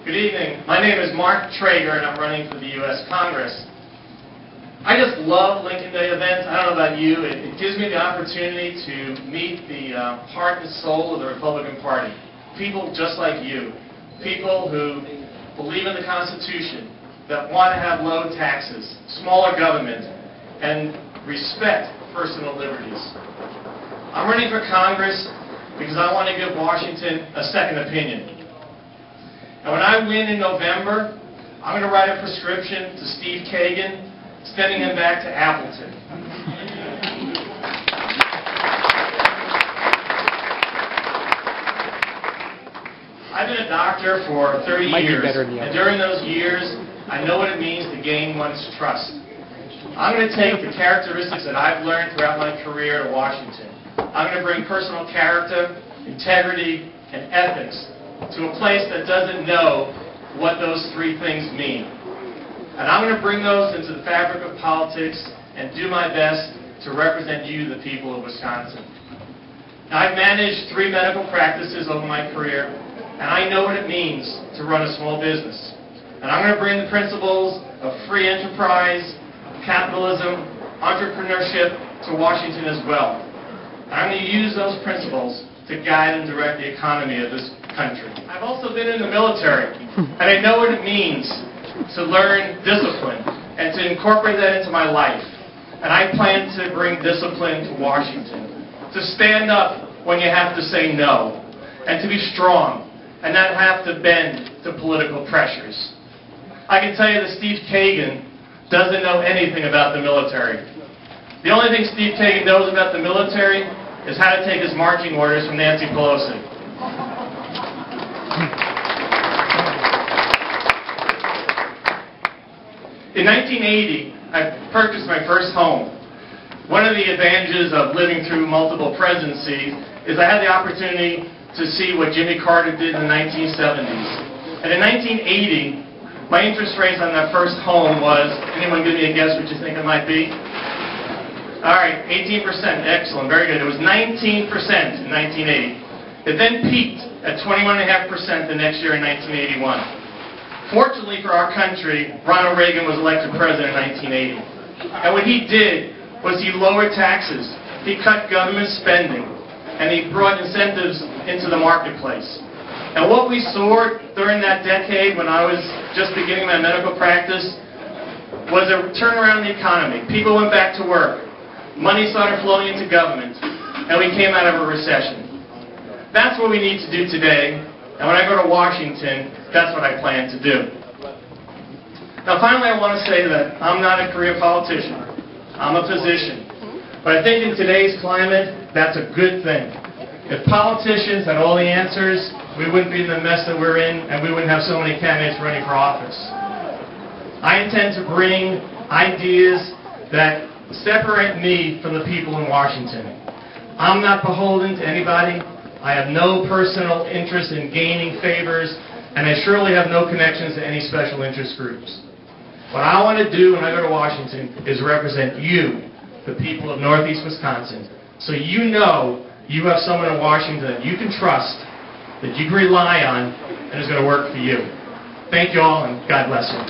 Good evening. My name is Mark Traeger, and I'm running for the U.S. Congress. I just love Lincoln Day events. I don't know about you. It gives me the opportunity to meet the heart and soul of the Republican Party. People just like you. People who believe in the Constitution, that want to have low taxes, smaller government, and respect personal liberties. I'm running for Congress because I want to give Washington a second opinion. And when I win in November, I'm going to write a prescription to Steve Kagan, sending him back to Appleton. I've been a doctor for 30 years, and during those years, I know what it means to gain one's trust. I'm going to take the characteristics that I've learned throughout my career to Washington. I'm going to bring personal character, integrity, and ethics to a place that doesn't know what those three things mean. And I'm going to bring those into the fabric of politics and do my best to represent you, the people of Wisconsin. Now, I've managed 3 medical practices over my career, and I know what it means to run a small business. And I'm going to bring the principles of free enterprise, capitalism, entrepreneurship to Washington as well. And I'm going to use those principles to guide and direct the economy of this country. I've also been in the military, and I know what it means to learn discipline and to incorporate that into my life. And I plan to bring discipline to Washington, to stand up when you have to say no, and to be strong, and not have to bend to political pressures. I can tell you that Steve Kagan doesn't know anything about the military. The only thing Steve Kagan knows about the military is how to take his marching orders from Nancy Pelosi. In 1980, I purchased my first home. One of the advantages of living through multiple presidencies is I had the opportunity to see what Jimmy Carter did in the 1970s. And in 1980, my interest rate on that first home was, anyone give me a guess what you think it might be? All right, 18%. Excellent, very good. It was 19% in 1980. It then peaked at 21.5% the next year in 1981. Fortunately for our country, Ronald Reagan was elected president in 1980. And what he did was he lowered taxes, he cut government spending, and he brought incentives into the marketplace. And what we saw during that decade when I was just beginning my medical practice was a turnaround in the economy. People went back to work. Money started flowing into government, and we came out of a recession. That's what we need to do today. And when I go to Washington, that's what I plan to do. Now finally, I want to say that I'm not a career politician. I'm a physician. But I think in today's climate, that's a good thing. If politicians had all the answers, we wouldn't be in the mess that we're in, and we wouldn't have so many candidates running for office. I intend to bring ideas that separate me from the people in Washington. I'm not beholden to anybody. I have no personal interest in gaining favors, and I surely have no connections to any special interest groups. What I want to do when I go to Washington is represent you, the people of Northeast Wisconsin, so you know you have someone in Washington that you can trust, that you can rely on, and is going to work for you. Thank you all, and God bless you.